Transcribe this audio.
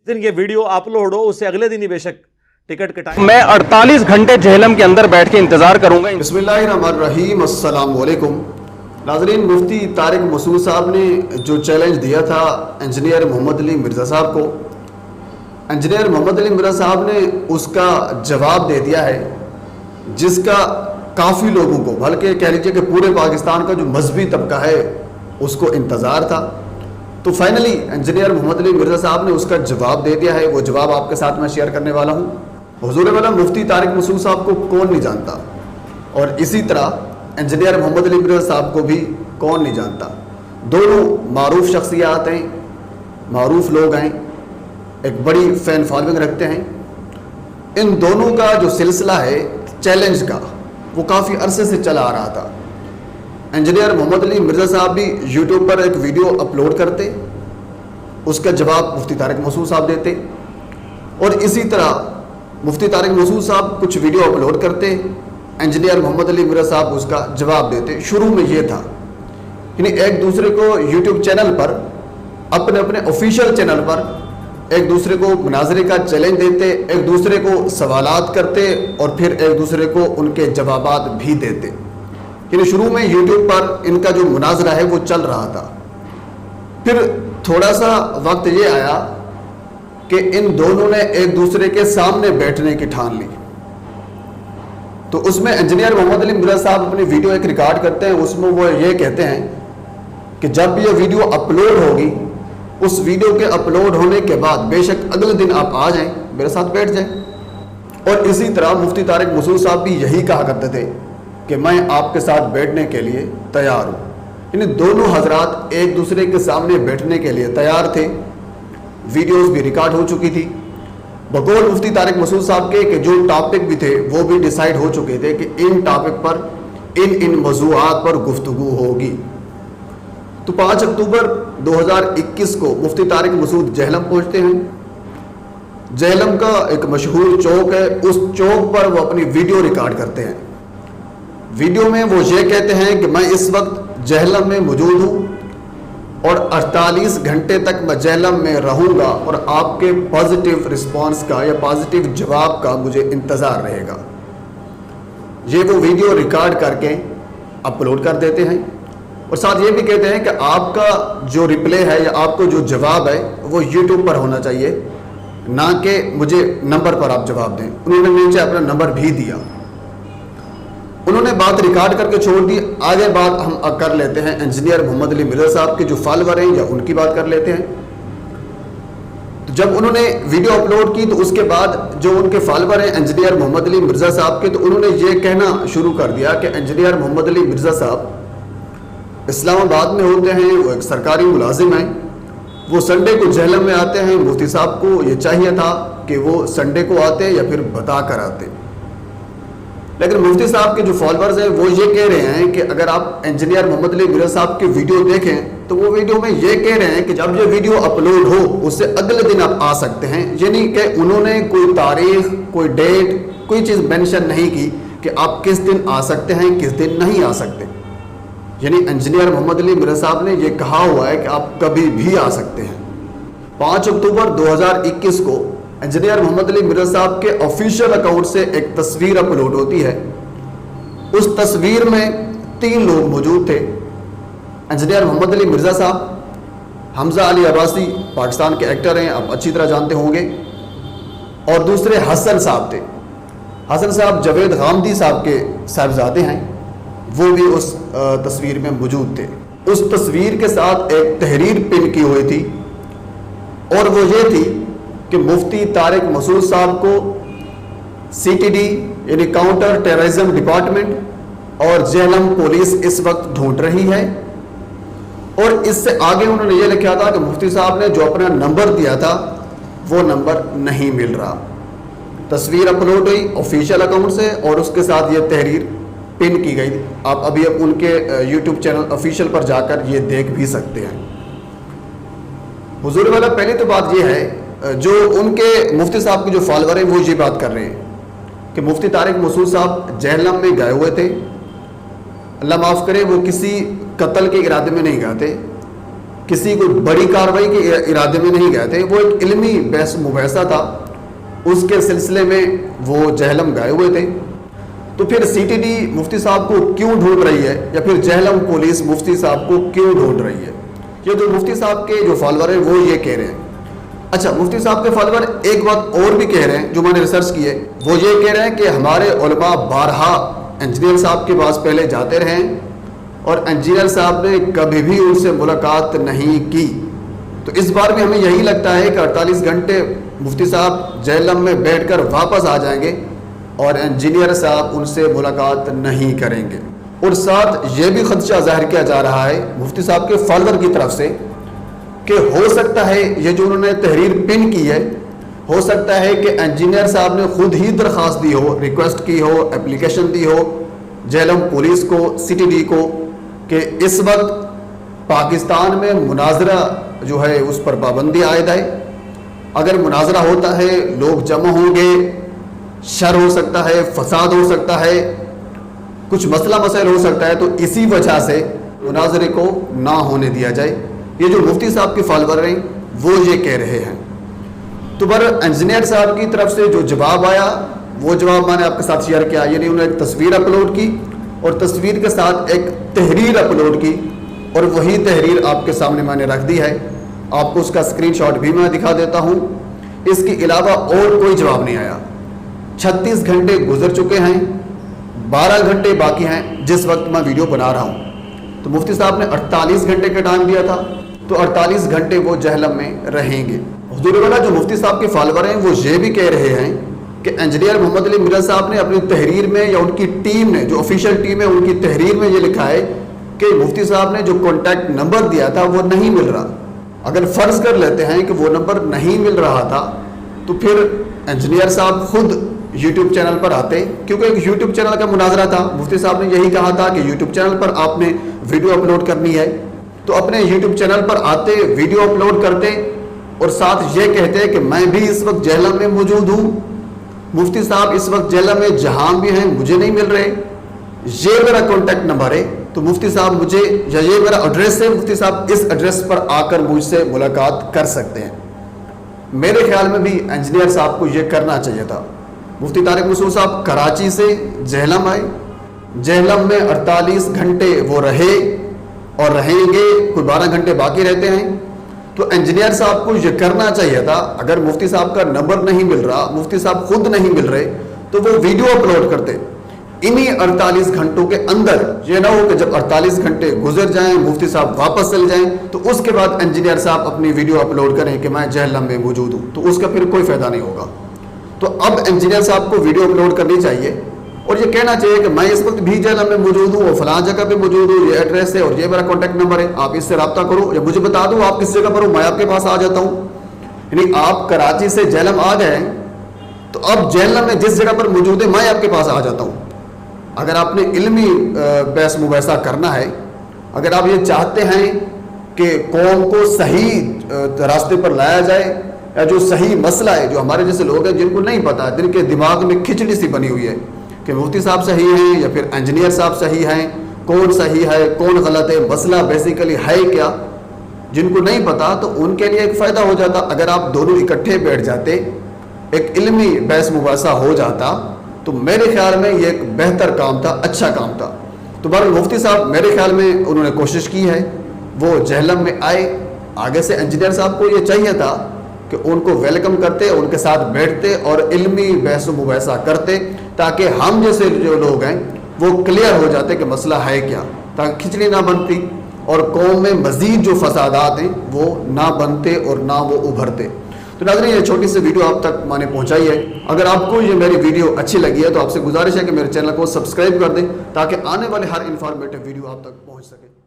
दिन ये video upload हो उससे अगले दिन ही बेशक टिकट कटाएं। मैं 48 घंटे झेलम के अंदर बैठ के इंतजार करूंगा। बिस्मिल्लाहिर्रहमानिर्रहीम, अस्सलाम वालेकुम। नाज़रीन, मुफ्ती तारिक मसूद साहब ने जो चैलेंज दिया था इंजीनियर मोहम्मद अली मिर्ज़ा साहब को, इंजीनियर मोहम्मद अली मिर्ज़ा साहब ने उसका जवाब दे दिया है, जिसका काफ़ी लोगों को, बल्कि कह लीजिए कि पूरे पाकिस्तान का जो मजहबी तबका है उसको इंतज़ार था। तो फाइनली इंजीनियर मोहम्मद अली मिर्ज़ा साहब ने उसका जवाब दे दिया है। वो जवाब आपके साथ मैं शेयर करने वाला हूँ। हुजूर वाला मुफ्ती तारिक मसूद साहब को कौन नहीं जानता, और इसी तरह इंजीनियर मोहम्मद अली मिर्ज़ा साहब को भी कौन नहीं जानता। दोनों मारूफ शख्सियात हैं, मारूफ लोग हैं, एक बड़ी फ़ैन फॉलोइंग रखते हैं। इन दोनों का जो सिलसिला है चैलेंज का, वो काफ़ी अरसे से चला आ रहा था। इंजीनियर मोहम्मद अली मिर्ज़ा साहब भी यूट्यूब पर एक वीडियो अपलोड करते, उसका जवाब मुफ्ती तारिक मसूद साहब देते, और इसी तरह मुफ्ती तारिक मसूद साहब कुछ वीडियो अपलोड करते, इंजीनियर मोहम्मद अली मिर्ज़ा साहब उसका जवाब देते। शुरू में ये था, यानी एक दूसरे को यूट्यूब चैनल पर, अपने अपने ऑफिशियल चैनल पर एक दूसरे को मुनाजरे का चैलेंज देते, एक दूसरे को सवालात करते, और फिर एक दूसरे को उनके जवाबात भी देते। यानी शुरू में यूट्यूब पर इनका जो मुनाजरा है वो चल रहा था। फिर थोड़ा सा वक्त ये आया कि इन दोनों ने एक दूसरे के सामने बैठने की ठान ली। तो उसमें इंजीनियर मोहम्मद अली मिर्ज़ा साहब अपनी वीडियो एक रिकॉर्ड करते हैं, उसमें वो ये कहते हैं कि जब ये वीडियो अपलोड होगी, उस वीडियो के अपलोड होने के बाद बेशक अगले दिन आप आ जाएं, मेरे साथ बैठ जाएं। और इसी तरह मुफ्ती तारिक मसूद साहब भी यही कहा करते थे कि मैं आपके साथ बैठने के लिए तैयार हूँ। यानी दोनों हजरात एक दूसरे के सामने बैठने के लिए तैयार थे। वीडियोस भी रिकॉर्ड हो चुकी थी। बकौल मुफ्ती तारिक मसूद साहब के कि जो टॉपिक भी थे वो भी डिसाइड हो चुके थे कि इन टॉपिक पर इन मौज़ूआत पर गुफ्तगू होगी। तो 5 अक्टूबर 2021 को मुफ्ती तारिक मसूद जहलम पहुँचते हैं। जहलम का एक मशहूर चौक है, उस चौक पर वो अपनी वीडियो रिकॉर्ड करते हैं। वीडियो में वो ये कहते हैं कि मैं इस वक्त जहलम में मौजूद हूँ और 48 घंटे तक मैं जहलम में रहूँगा, और आपके पॉजिटिव रिस्पांस का या पॉजिटिव जवाब का मुझे इंतज़ार रहेगा। ये वो वीडियो रिकॉर्ड करके अपलोड कर देते हैं, और साथ ये भी कहते हैं कि आपका जो रिप्ले है या आपको जो जवाब है वो यूट्यूब पर होना चाहिए, ना कि मुझे नंबर पर आप जवाब दें। उन्होंने नीचे अपना नंबर भी दिया। उन्होंने बात रिकॉर्ड करके छोड़ दी। आगे बात हम कर लेते हैं इंजीनियर मोहम्मद अली मिर्ज़ा साहब के जो फॉलोअर हैं या उनकी बात कर लेते हैं। तो जब उन्होंने वीडियो अपलोड की तो उसके बाद जो उनके फॉलोअर हैं इंजीनियर मोहम्मद अली मिर्ज़ा साहब के, तो उन्होंने ये कहना शुरू कर दिया कि इंजीनियर मोहम्मद अली मिर्ज़ा साहब इस्लामाबाद में होते हैं, वो एक सरकारी मुलाजिम हैं, वो संडे को जहलम में आते हैं। मुफ्ती साहब को ये चाहिए था कि वो संडे को आते या फिर बता कर आते, लेकिन मुफ्ती साहब के जो फॉलोअर्स हैं वो ये कह रहे हैं कि अगर आप इंजीनियर मोहम्मद अली मिर्ज़ा साहब की वीडियो देखें तो वो वीडियो में ये कह रहे हैं कि जब ये वीडियो अपलोड हो उससे अगले दिन आप आ सकते हैं। यानी कि उन्होंने कोई तारीख, कोई डेट, कोई चीज़ मेंशन नहीं की कि आप किस दिन आ सकते हैं, किस दिन नहीं आ सकते। यानी इंजीनियर मोहम्मद अली मिर्ज़ा साहब ने ये कहा हुआ है कि आप कभी भी आ सकते हैं। 5 अक्टूबर 2021 को इंजीनियर मोहम्मद अली मिर्ज़ा साहब के ऑफिशियल अकाउंट से एक तस्वीर अपलोड होती है। उस तस्वीर में 3 लोग मौजूद थे। इंजीनियर मोहम्मद अली मिर्ज़ा साहब, हमजा अली अब्बासी पाकिस्तान के एक्टर हैं, आप अच्छी तरह जानते होंगे, और दूसरे हसन साहब थे। हसन साहब जावेद गामदी साहब के साहबजादे हैं, वो भी उस तस्वीर में मौजूद थे। उस तस्वीर के साथ एक तहरीर पिन की हुई थी, और वो ये थी कि मुफ्ती तारिक मसूद साहब को CTD यानी काउंटर टेररिज्म डिपार्टमेंट और जहलम पुलिस इस वक्त ढूंढ रही है। और इससे आगे उन्होंने ये लिखा था कि मुफ्ती साहब ने जो अपना नंबर दिया था वो नंबर नहीं मिल रहा। तस्वीर अपलोड हुई ऑफिशियल अकाउंट से, और उसके साथ ये तहरीर पिन की गई। आप अभी अब उनके यूट्यूब चैनल ऑफिशियल पर जाकर ये देख भी सकते हैं। हुजूर वाला पहली तो बात ये है, जो उनके मुफ्ती साहब के जो फॉलोअर हैं वो ये बात कर रहे हैं कि मुफ्ती तारिक मसूद साहब जहलम में गए हुए थे। अल्लाह माफ़ करे, वो किसी कत्ल के इरादे में नहीं गए थे, کسی کو بڑی کارروائی کے ارادے میں نہیں گئے تھے، وہ ایک علمی بحث مباحثہ تھا، اس کے سلسلے میں وہ جہلم گئے ہوئے تھے۔ تو پھر سی ٹی ڈی مفتی صاحب کو کیوں ڈھونڈ رہی ہے، یا پھر جہلم پولیس مفتی صاحب کو کیوں ڈھونڈ رہی ہے؟ یہ جو مفتی صاحب کے جو فالوور ہیں وہ یہ کہہ رہے ہیں۔ اچھا، مفتی صاحب کے فالوور ایک بات اور بھی کہہ رہے ہیں جو میں نے ریسرچ کی ہے، وہ یہ کہہ رہے ہیں کہ ہمارے علماء بارہا انجینئر صاحب کے پاس پہلے جاتے رہے ہیں اور انجینئر صاحب نے کبھی بھی ان سے ملاقات نہیں کی۔ تو اس بار بھی ہمیں یہی لگتا ہے کہ 48 گھنٹے مفتی صاحب جہلم میں بیٹھ کر واپس آ جائیں گے اور انجینئر صاحب ان سے ملاقات نہیں کریں گے۔ اور ساتھ یہ بھی خدشہ ظاہر کیا جا رہا ہے مفتی صاحب کے فالوور کی طرف سے کہ ہو سکتا ہے یہ جو انہوں نے تحریر پن کی ہے، ہو سکتا ہے کہ انجینئر صاحب نے خود ہی درخواست دی ہو، ریکویسٹ کی ہو، اپلیکیشن دی ہو جہلم پولیس کو، سی ٹی ڈی کو، کہ اس وقت پاکستان میں مناظرہ جو ہے اس پر پابندی عائد ہے، اگر مناظرہ ہوتا ہے لوگ جمع ہوں گے، شر ہو سکتا ہے، فساد ہو سکتا ہے، کچھ مسئلہ مسائل ہو سکتا ہے، تو اسی وجہ سے مناظرے کو نہ ہونے دیا جائے۔ یہ جو مفتی صاحب کے فالوور ہیں وہ یہ کہہ رہے ہیں۔ تو پر انجینئر صاحب کی طرف سے جو جواب آیا وہ جواب میں نے آپ کے ساتھ شیئر کیا، یعنی انہوں نے ایک تصویر اپلوڈ کی اور تصویر کے ساتھ ایک تحریر اپلوڈ کی، اور وہی تحریر آپ کے سامنے میں نے رکھ دی ہے۔ آپ کو اس کا اسکرین شاٹ بھی میں دکھا دیتا ہوں۔ اس کے علاوہ اور کوئی جواب نہیں آیا۔ 36 گھنٹے گزر چکے ہیں، 12 گھنٹے باقی ہیں جس وقت میں ویڈیو بنا رہا ہوں۔ تو مفتی صاحب نے 48 گھنٹے کا ٹائم دیا تھا، تو 48 گھنٹے وہ جہلم میں رہیں گے۔ حضور والا جو مفتی صاحب کے فالوور ہیں وہ یہ بھی کہہ رہے ہیں کہ انجینئر محمد علی مرزا صاحب نے اپنی تحریر میں، یا ان کی ٹیم نے، جو آفیشیل ٹیم ہے ان کی تحریر میں یہ لکھا ہے کہ مفتی صاحب نے جو کانٹیکٹ نمبر دیا تھا وہ نہیں مل رہا۔ اگر فرض کر لیتے ہیں کہ وہ نمبر نہیں مل رہا تھا تو پھر انجینئر صاحب خود یوٹیوب چینل پر آتے، کیونکہ ایک یوٹیوب چینل کا مناظرہ تھا، مفتی صاحب نے یہی کہا تھا کہ یوٹیوب چینل پر آپ نے ویڈیو اپلوڈ کرنی ہے، تو اپنے یوٹیوب چینل پر آتے، ویڈیو اپلوڈ کرتے اور ساتھ یہ کہتے کہ میں بھی اس وقت جہلم میں موجود ہوں، مفتی صاحب اس وقت جہلم میں جہاں بھی ہیں مجھے نہیں مل رہے، یہ میرا کانٹیکٹ نمبر ہے، تو مفتی صاحب مجھے، یا یہ میرا ایڈریس ہے، مفتی صاحب اس ایڈریس پر آ کر مجھ سے ملاقات کر سکتے ہیں۔ میرے خیال میں بھی انجینئر صاحب کو یہ کرنا چاہیے تھا۔ مفتی طارق مسعود صاحب کراچی سے جہلم آئے، جہلم میں 48 گھنٹے وہ رہے اور رہیں گے، کوئی 12 گھنٹے باقی رہتے ہیں، تو انجینئر صاحب کو یہ کرنا چاہیے تھا، اگر مفتی صاحب کا نمبر نہیں مل رہا، مفتی صاحب خود نہیں مل رہے، تو وہ ویڈیو اپلوڈ کرتے انہی 48 گھنٹوں کے اندر۔ یہ نہ ہو کہ جب 48 گھنٹے گزر جائیں، مفتی صاحب واپس چل جائیں، تو اس کے بعد انجینئر صاحب اپنی ویڈیو اپلوڈ کریں کہ میں جہلم میں موجود ہوں، تو اس کا پھر کوئی فائدہ نہیں ہوگا۔ تو اب انجینئر صاحب کو ویڈیو اپلوڈ کرنی چاہیے اور یہ کہنا چاہیے کہ میں اس وقت بھی جہلم میں موجود ہوں، وہ فلاں جگہ پہ موجود ہوں، یہ ایڈریس ہے اور یہ میرا کانٹیکٹ نمبر ہے، آپ اس سے رابطہ کرو، یا مجھے بتا دو آپ کس جگہ پر ہو، میں آپ کے پاس آ جاتا ہوں۔ یعنی آپ کراچی سے جہلم آ گئے تو اب جہلم میں جس جگہ پر موجود ہے میں آپ کے پاس آ جاتا ہوں۔ اگر آپ نے علمی بحث مباحثہ کرنا ہے، اگر آپ یہ چاہتے ہیں کہ قوم کو صحیح راستے پر لایا جائے، یا جو صحیح مسئلہ ہے، جو ہمارے جیسے لوگ ہیں جن کو نہیں پتا، جن کے دماغ میں کھچڑی سی بنی ہوئی ہے کہ مفتی صاحب صحیح ہیں یا پھر انجینئر صاحب صحیح ہیں، کون صحیح ہے کون غلط ہے، مسئلہ بیسیکلی ہے کیا، جن کو نہیں پتا، تو ان کے لیے ایک فائدہ ہو جاتا اگر آپ دونوں اکٹھے بیٹھ جاتے، ایک علمی بحث مباحثہ ہو جاتا، تو میرے خیال میں یہ ایک بہتر کام تھا، اچھا کام تھا۔ تو بہرحال مفتی صاحب میرے خیال میں انہوں نے کوشش کی ہے، وہ جہلم میں آئے، آگے سے انجینئر صاحب کو یہ چاہیے تھا کہ ان کو ویلکم کرتے، ان کے ساتھ بیٹھتے اور علمی بحث و مباحثہ کرتے، تاکہ ہم جیسے جو لوگ ہیں وہ کلیئر ہو جاتے کہ مسئلہ ہے کیا، تاکہ کھچڑی نہ بنتی اور قوم میں مزید جو فسادات ہیں وہ نہ بنتے اور نہ وہ ابھرتے۔ تو ناظرین، یہ چھوٹی سی ویڈیو آپ تک میں نے پہنچائی ہے۔ اگر آپ کو یہ میری ویڈیو اچھی لگی ہے تو آپ سے گزارش ہے کہ میرے چینل کو سبسکرائب کر دیں، تاکہ آنے والے ہر انفارمیٹیو ویڈیو آپ تک پہنچ سکے۔